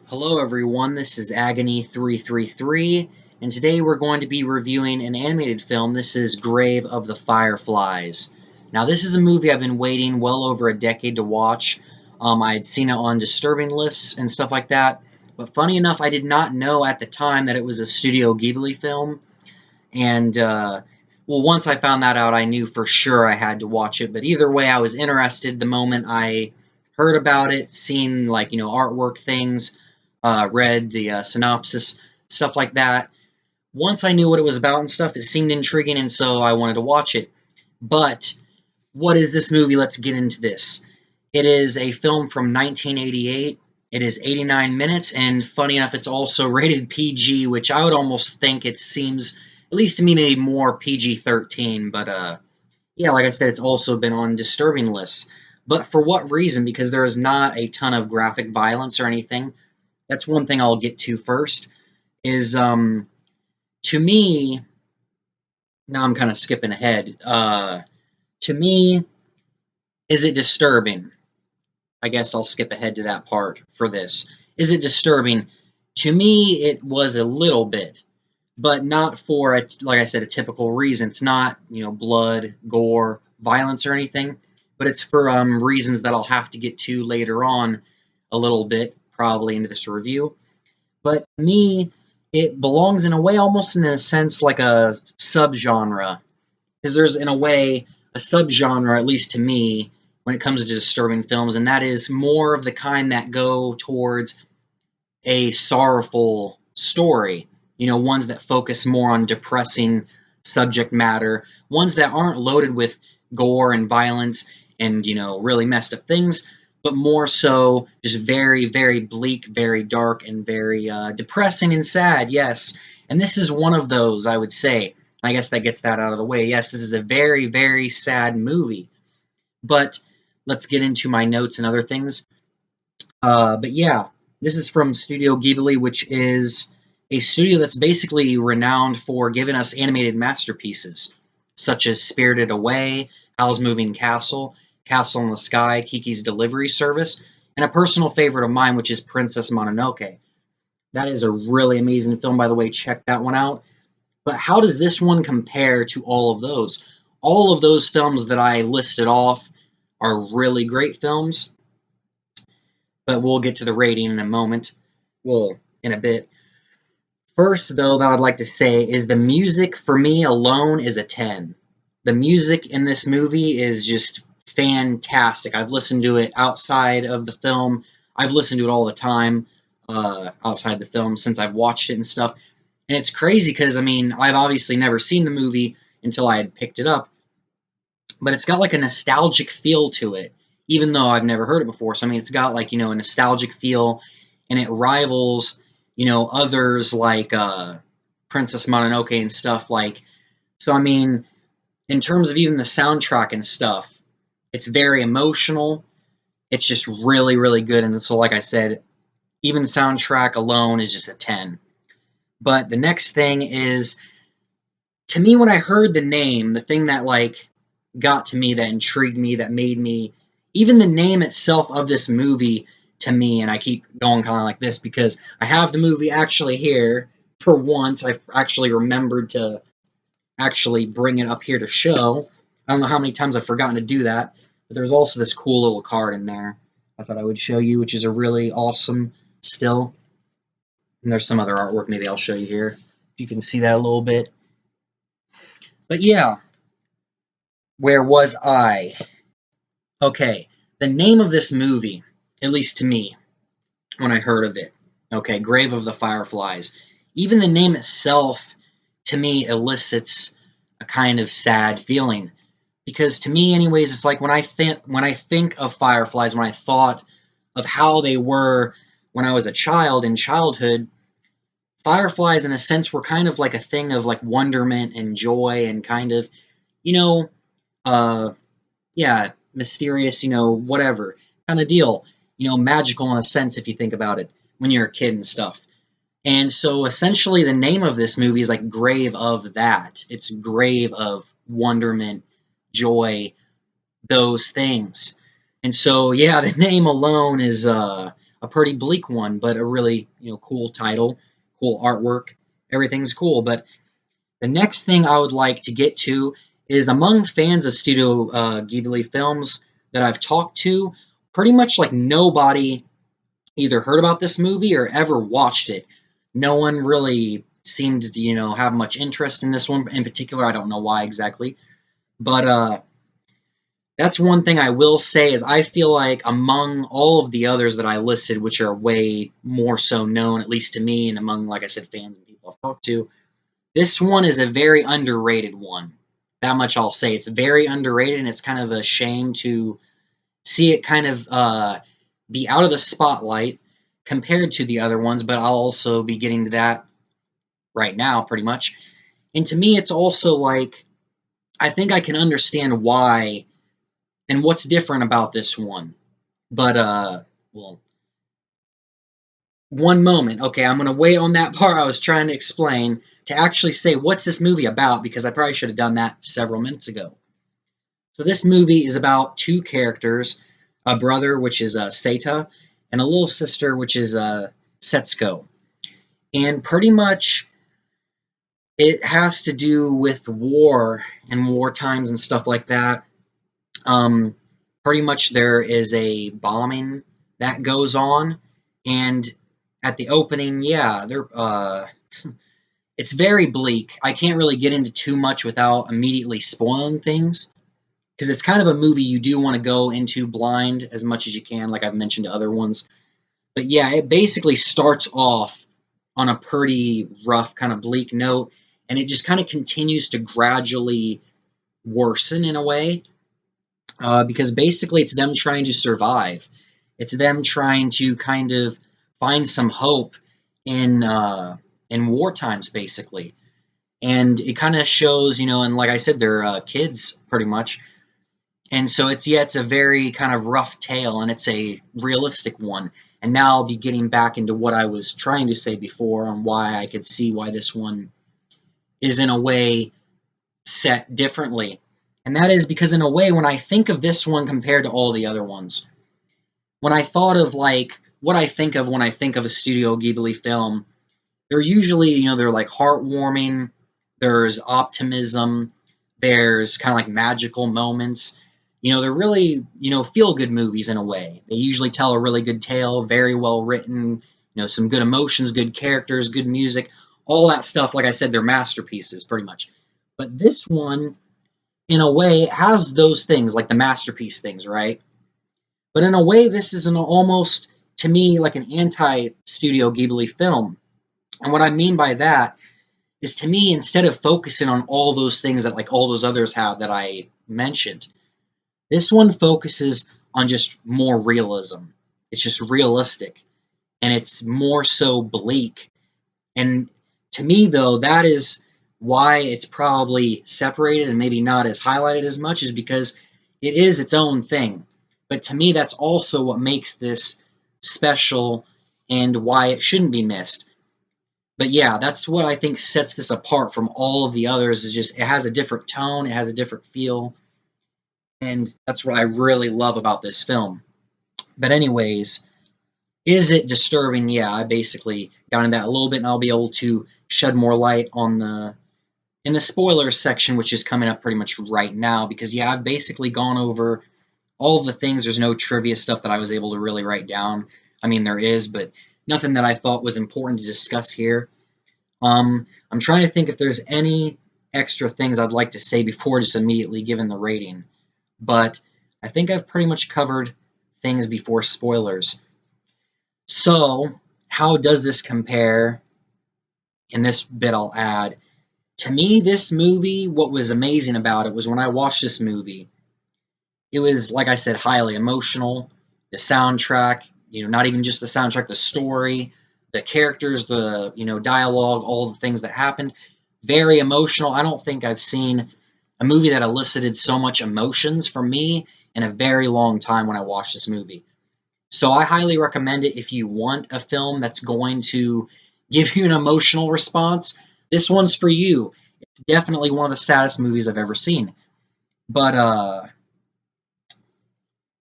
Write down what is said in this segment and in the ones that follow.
Hello everyone, this is Agony333, and today we're going to be reviewing an animated film. This is Grave of the Fireflies. Now this is a movie I've been waiting well over a decade to watch. I had seen it on disturbing lists and stuff like that, but funny enough, I did not know at the time that it was a Studio Ghibli film, and well, once I found that out, I knew for sure I had to watch it, but either way, I was interested the moment I heard about it, seen artwork things, read the synopsis, stuff like that. Once I knew what it was about and stuff, it seemed intriguing, and so I wanted to watch it. But what is this movie? Let's get into this. It is a film from 1988. It is 89 minutes, and funny enough, it's also rated PG, which I would almost think it seems, at least to me, maybe more PG-13. But yeah, like I said, it's also been on disturbing lists. But for what reason? Because there is not a ton of graphic violence or anything. That's one thing I'll get to first. Is to me, now I'm kind of skipping ahead. To me, is it disturbing? I guess I'll skip ahead to that part for this. Is it disturbing? To me, it was a little bit, but not for like I said, a typical reason. It's not blood, gore, violence, or anything, but it's for reasons that I'll have to get to later on a little bit, probably into this review. But to me, it belongs in a way, almost in a sense, like a subgenre, because there's in a way a subgenre, at least to me, when it comes to disturbing films, and that is more of the kind that go towards a sorrowful story. Ones that focus more on depressing subject matter, ones that aren't loaded with gore and violence and, really messed up things, but more so just very, very bleak, very dark, and very depressing and sad, yes. And this is one of those, I would say. I guess that gets that out of the way. Yes, this is a very, very sad movie. But let's get into my notes and other things. But yeah, this is from Studio Ghibli, which is a studio that's basically renowned for giving us animated masterpieces, such as Spirited Away, Howl's Moving Castle, Castle in the Sky, Kiki's Delivery Service, and a personal favorite of mine, which is Princess Mononoke. That is a really amazing film, by the way. Check that one out. But how does this one compare to all of those? All of those films that I listed off are really great films, but we'll get to the rating in a moment. Well, in a bit. First, though, that I'd like to say is the music for me alone is a 10. The music in this movie is just fantastic. I've listened to it outside of the film. I've listened to it all the time outside the film since I've watched it and stuff. And it's crazy because, I've obviously never seen the movie until I had picked it up, but it's got like a nostalgic feel to it, even though I've never heard it before. So, it's got like, a nostalgic feel, and it rivals, others like Princess Mononoke and stuff like. So, in terms of even the soundtrack and stuff, it's very emotional. It's just really, really good. And so, like I said, even soundtrack alone is just a 10. But the next thing is, to me, when I heard the name, the thing that like got to me, that intrigued me, that made me, even the name itself of this movie to me, and I keep going kind of like this because I have the movie actually here for once. I've actually remembered to actually bring it up here to show. I don't know how many times I've forgotten to do that, but there's also this cool little card in there I thought I would show you, which is a really awesome still. And there's some other artwork maybe I'll show you here, if you can see that a little bit. But yeah, where was I? Okay, the name of this movie, at least to me, when I heard of it, okay, Grave of the Fireflies, even the name itself, to me, elicits a kind of sad feeling. Because to me, anyways, it's like when I think of fireflies, when I thought of how they were when I was a child in childhood, fireflies, in a sense, were kind of like a thing of like wonderment and joy and kind of, you know, uh, yeah, mysterious, whatever kind of deal, magical in a sense if you think about it when you're a kid and stuff. And so essentially the name of this movie is like Grave of that. It's Grave of wonderment, joy, those things. And so yeah, the name alone is a pretty bleak one, but a really, cool title, cool artwork. Everything's cool. But the next thing I would like to get to is among fans of Studio Ghibli films that I've talked to, pretty much like nobody either heard about this movie or ever watched it. No one really seemed to, have much interest in this one in particular. I don't know why exactly. But that's one thing I will say is I feel like among all of the others that I listed, which are way more so known, at least to me, and among, like I said, fans and people I've talked to, this one is a very underrated one. That much I'll say. It's very underrated, and it's kind of a shame to see it kind of be out of the spotlight compared to the other ones, but I'll also be getting to that right now, pretty much. And to me, it's also like, I think I can understand why and what's different about this one. But, well, one moment. Okay, I'm going to wait on that part I was trying to explain to actually say what's this movie about, because I probably should have done that several minutes ago. So this movie is about two characters, a brother, which is Seita, and a little sister, which is Setsuko. And pretty much it has to do with war and war times and stuff like that. Um, Pretty much there is a bombing that goes on, and at the opening, yeah, it's very bleak. I can't really get into too much without immediately spoiling things, because it's kind of a movie you do want to go into blind as much as you can, like I've mentioned to other ones. But yeah, it basically starts off on a pretty rough, kind of bleak note, and it just kind of continues to gradually worsen in a way, because basically it's them trying to survive. It's them trying to kind of find some hope in war times, basically. And it kind of shows, and like I said, they're kids pretty much. And so it's a very kind of rough tale, and it's a realistic one. And now I'll be getting back into what I was trying to say before on why I could see why this one is in a way set differently. And that is because, in a way, when I think of this one compared to all the other ones, when I thought of like what I think of when I think of a Studio Ghibli film, they're usually, they're like heartwarming, there's optimism, there's kind of like magical moments. They're really, feel good movies in a way. They usually tell a really good tale, very well written, some good emotions, good characters, good music, all that stuff. Like I said, they're masterpieces pretty much. But this one, in a way, has those things, like the masterpiece things, right? But in a way, this is an almost, to me, like an anti-Studio Ghibli film. And what I mean by that is, to me, instead of focusing on all those things that like all those others have that I mentioned, this one focuses on just more realism. It's just realistic, and it's more so bleak. And to me, though, that is why it's probably separated and maybe not as highlighted as much, is because it is its own thing. But to me, that's also what makes this special and why it shouldn't be missed. But yeah, that's what I think sets this apart from all of the others, is just it has a different tone, it has a different feel, and that's what I really love about this film. But anyways, is it disturbing? Yeah, I basically got into that a little bit, and I'll be able to shed more light on in the spoiler section, which is coming up pretty much right now, because yeah, I've basically gone over all of the things. There's no trivia stuff that I was able to really write down. I mean, there is, but nothing that I thought was important to discuss here. I'm trying to think if there's any extra things I'd like to say before just immediately giving the rating, but I think I've pretty much covered things before spoilers. So, how does this compare? In this bit, I'll add, to me, this movie, what was amazing about it was when I watched this movie, it was, like I said, highly emotional. The soundtrack, not even just the soundtrack, the story, the characters, the, dialogue, all the things that happened, very emotional. I don't think I've seen a movie that elicited so much emotions from me in a very long time when I watched this movie. So I highly recommend it if you want a film that's going to give you an emotional response. This one's for you. It's definitely one of the saddest movies I've ever seen. But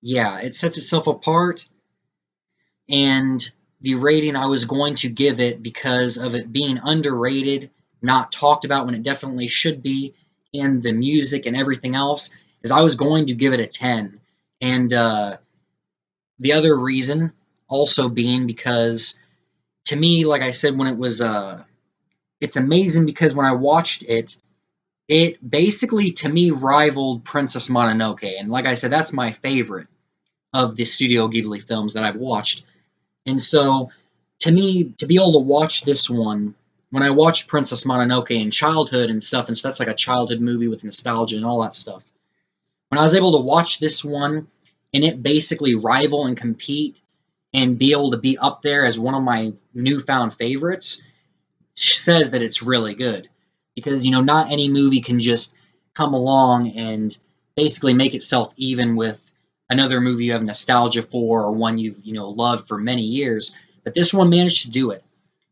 yeah, it sets itself apart. And the rating I was going to give it, because of it being underrated, not talked about when it definitely should be, and the music and everything else, is I was going to give it a 10. And the other reason also being because, to me, like I said, when it was, it's amazing because when I watched it, it basically, to me, rivaled Princess Mononoke. And like I said, that's my favorite of the Studio Ghibli films that I've watched. And so, to me, to be able to watch this one, when I watched Princess Mononoke in childhood and stuff, and so that's like a childhood movie with nostalgia and all that stuff. When I was able to watch this one and it basically rival and compete and be able to be up there as one of my newfound favorites, says that it's really good. Because, not any movie can just come along and basically make itself even with another movie you have nostalgia for, or one you've, loved for many years. But this one managed to do it.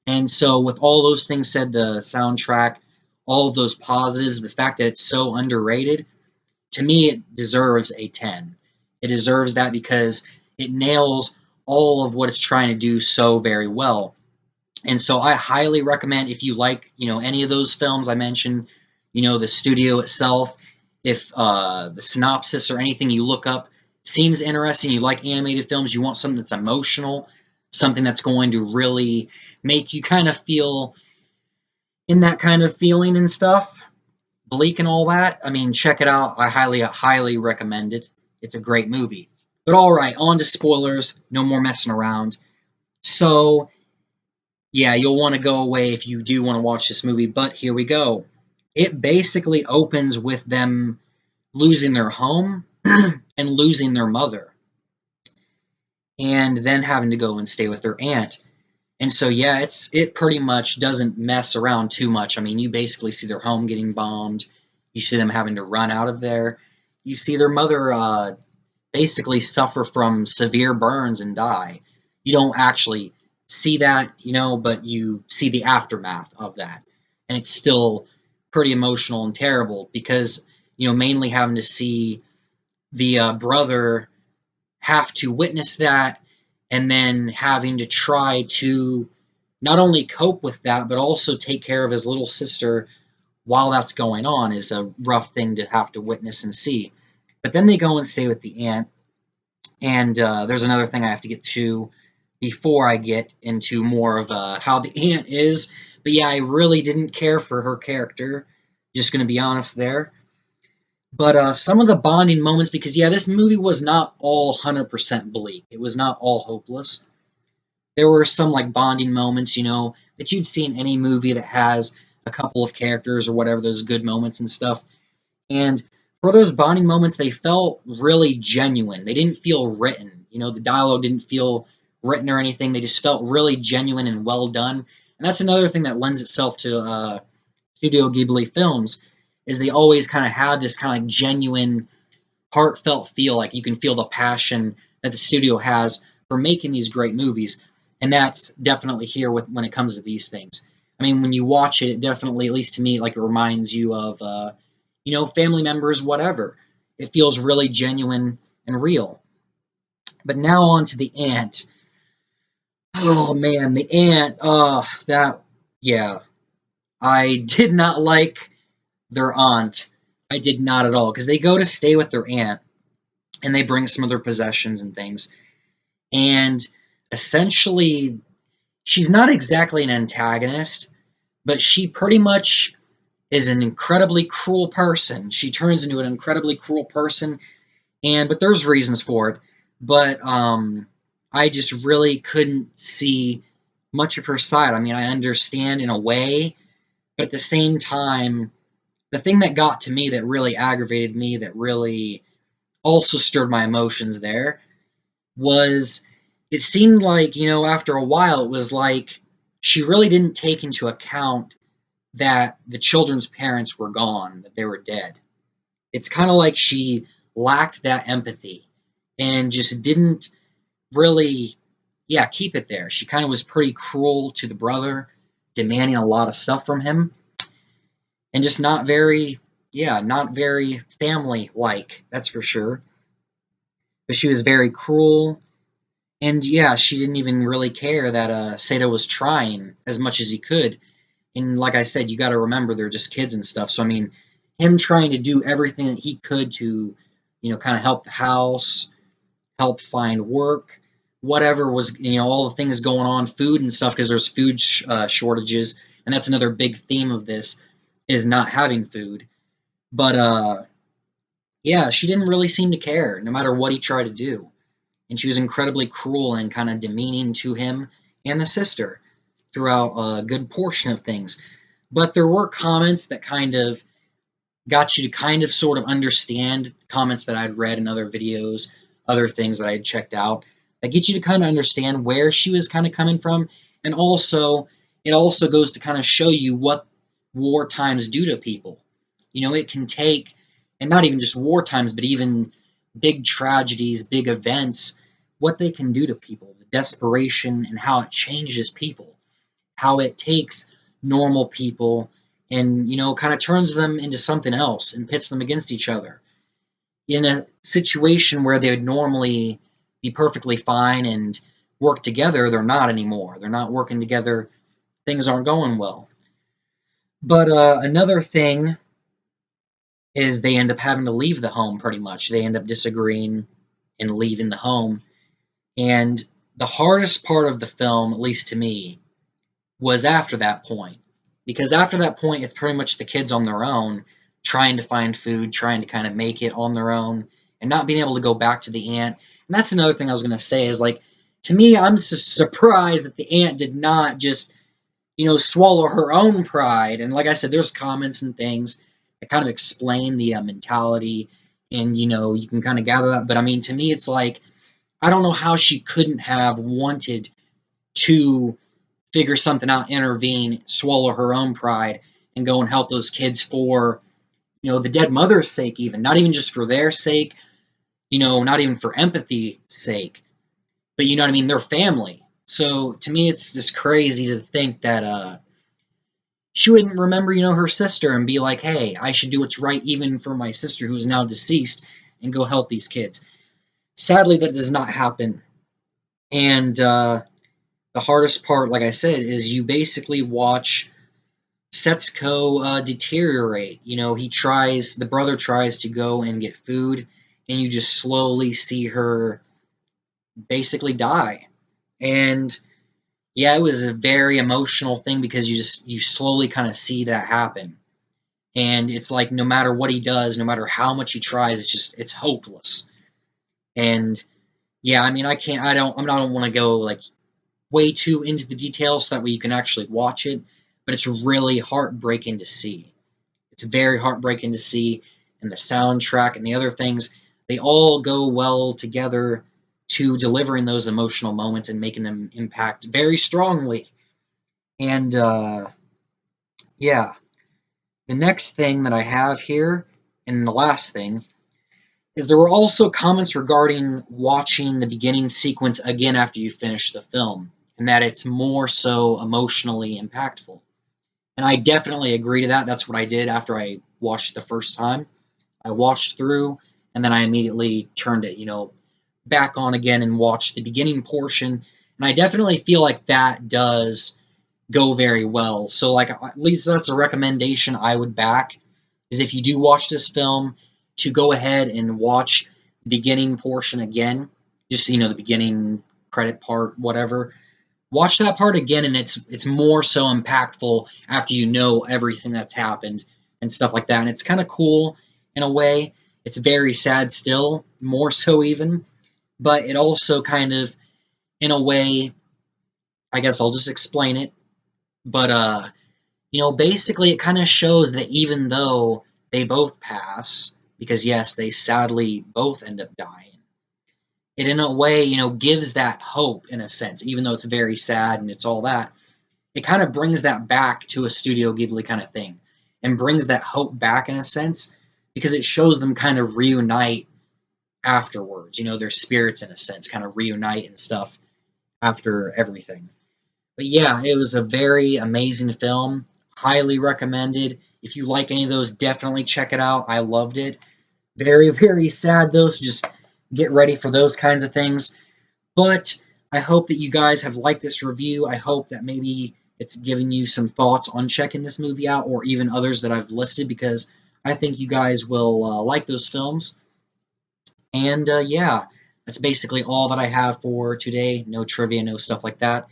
And so, with all those things said, the soundtrack, all of those positives, the fact that it's so underrated, to me, it deserves a 10. It deserves that because it nails all of what it's trying to do so very well. And so I highly recommend, if you like, any of those films I mentioned, the studio itself, if the synopsis or anything you look up seems interesting, you like animated films, you want something that's emotional, something that's going to really make you kind of feel in that kind of feeling and stuff, bleak and all that, I mean, check it out. I highly, highly recommend it. It's a great movie. But all right, on to spoilers. No more messing around. So, yeah, you'll want to go away if you do want to watch this movie, but here we go. It basically opens with them losing their home and losing their mother, and then having to go and stay with their aunt. And so, yeah, it pretty much doesn't mess around too much. I mean, you basically see their home getting bombed. You see them having to run out of there. You see their mother basically suffer from severe burns and die. You don't actually see that, but you see the aftermath of that. And it's still pretty emotional and terrible because, mainly having to see the brother have to witness that, and then having to try to not only cope with that, but also take care of his little sister while that's going on, is a rough thing to have to witness and see. But then they go and stay with the aunt, and there's another thing I have to get to before I get into more of how the aunt is. But yeah, I really didn't care for her character. Just going to be honest there. But some of the bonding moments, because yeah, this movie was not all 100% bleak. It was not all hopeless. There were some like bonding moments, that you'd see in any movie that has a couple of characters or whatever, those good moments and stuff. And for those bonding moments, they felt really genuine. They didn't feel written. The dialogue didn't feel written or anything. They just felt really genuine and well done. And that's another thing that lends itself to Studio Ghibli films, is they always kind of have this kind of genuine, heartfelt feel. Like you can feel the passion that the studio has for making these great movies. And that's definitely here when it comes to these things. I mean, when you watch it, it definitely, at least to me, like it reminds you of family members, whatever. It feels really genuine and real. But now on to the aunt. Oh man, the aunt. Yeah. I did not like their aunt. I did not at all, because they go to stay with their aunt and they bring some of their possessions and things. And essentially, she's not exactly an antagonist, but she pretty much is an incredibly cruel person. She turns into an incredibly cruel person, but there's reasons for it. But I just really couldn't see much of her side. I mean, I understand in a way, but at the same time, the thing that got to me, that really aggravated me, that really also stirred my emotions there, was it seemed like, after a while, it was like she really didn't take into account that the children's parents were gone, that they were dead. It's kind of like she lacked that empathy and just didn't really, yeah, keep it there. She kind of was pretty cruel to the brother, demanding a lot of stuff from him, and just not very, yeah, not very family like, that's for sure. But she was very cruel, And yeah, she didn't even really care that Sato was trying as much as he could. And like I said, you got to remember they're just kids and stuff. So I mean, him trying to do everything that he could to, kind of help the house, help find work, whatever was, all the things going on, food and stuff, because there's food shortages, and that's another big theme of this is not having food. But yeah, she didn't really seem to care, no matter what he tried to do, and she was incredibly cruel and kind of demeaning to him and the sister throughout a good portion of things. But there were comments that kind of got you to kind of sort of understand comments that I'd read in other videos, other things that I had checked out, that get you to kind of understand where she was kind of coming from. And also, it also goes to kind of show you what war times do to people. It can take, and not even just war times, but even big tragedies, big events, what they can do to people, the desperation and how it changes people, how it takes normal people and kind of turns them into something else and pits them against each other in a situation where they would normally be perfectly fine and work together. They're not anymore. They're not working together. Things aren't going well. But another thing is they end up having to leave the home. Pretty much they end up disagreeing and leaving the home. And the hardest part of the film, at least to me, was after that point. Because after that point, it's pretty much the kids on their own, trying to find food, trying to kind of make it on their own, and not being able to go back to the aunt. And that's another thing I was going to say is like, to me, I'm just surprised that the aunt did not just, swallow her own pride. And like I said, there's comments and things that kind of explain the mentality, and you can kind of gather that. But I mean, to me, it's like, I don't know how she couldn't have wanted to figure something out, intervene, swallow her own pride, and go and help those kids for, the dead mother's sake, even. Not even just for their sake, not even for empathy's sake, but you know what I mean? Their family. So to me, it's just crazy to think that she wouldn't remember, her sister and be like, hey, I should do what's right even for my sister who's now deceased and go help these kids. Sadly, that does not happen. And the hardest part, like I said, is you basically watch Setsuko deteriorate. The brother tries to go and get food, and you just slowly see her basically die. And yeah, it was a very emotional thing because you slowly kind of see that happen. And it's like no matter what he does, no matter how much he tries, it's hopeless. And yeah, I mean, I don't want to go like way too into the details so that way you can actually watch it, but it's really heartbreaking to see. It's very heartbreaking to see, and the soundtrack and the other things, they all go well together to delivering those emotional moments and making them impact very strongly. And yeah, the next thing that I have here, and the last thing, is there were also comments regarding watching the beginning sequence again after you finish the film, and that it's more so emotionally impactful. And I definitely agree to that. That's what I did after I watched it the first time. I watched through, and then I immediately turned it, back on again and watched the beginning portion. And I definitely feel like that does go very well. So, like, at least that's a recommendation I would back, is if you do watch this film, to go ahead and watch the beginning portion again, just, the beginning credit part, whatever. Watch that part again, and it's more so impactful after you know everything that's happened and stuff like that. And it's kind of cool in a way. It's very sad still, more so even, but it also kind of, in a way, I guess I'll just explain it. But basically, it kind of shows that even though they both pass, because yes, they sadly both end up dying, it in a way, gives that hope in a sense, even though it's very sad and it's all that. It kind of brings that back to a Studio Ghibli kind of thing and brings that hope back in a sense because it shows them kind of reunite afterwards. Their spirits in a sense kind of reunite and stuff after everything. But yeah, it was a very amazing film. Highly recommended. If you like any of those, definitely check it out. I loved it. Very, very sad though, so just get ready for those kinds of things. But I hope that you guys have liked this review. I hope that maybe it's giving you some thoughts on checking this movie out, or even others that I've listed, because I think you guys will like those films. And yeah, that's basically all that I have for today. No trivia, no stuff like that.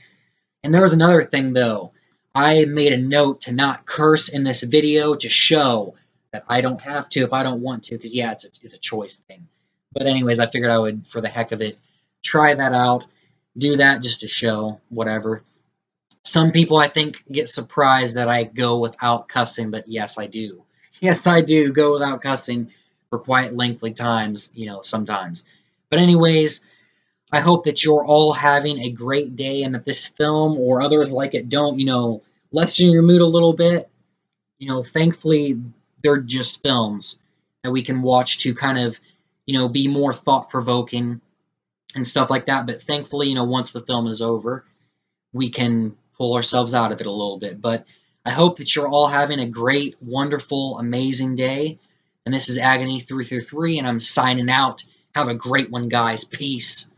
And there was another thing though. I made a note to not curse in this video to show that I don't have to if I don't want to, because yeah, it's a choice thing. But anyways, I figured I would, for the heck of it, try that out, do that just to show, whatever. Some people, I think, get surprised that I go without cussing, but yes, I do. Yes, I do go without cussing for quite lengthy times, sometimes. But anyways, I hope that you're all having a great day and that this film or others like it don't, lessen your mood a little bit. Thankfully, they're just films that we can watch to kind of, be more thought provoking and stuff like that. But thankfully, once the film is over, we can pull ourselves out of it a little bit. But I hope that you're all having a great, wonderful, amazing day. And this is Agony 333, and I'm signing out. Have a great one, guys. Peace.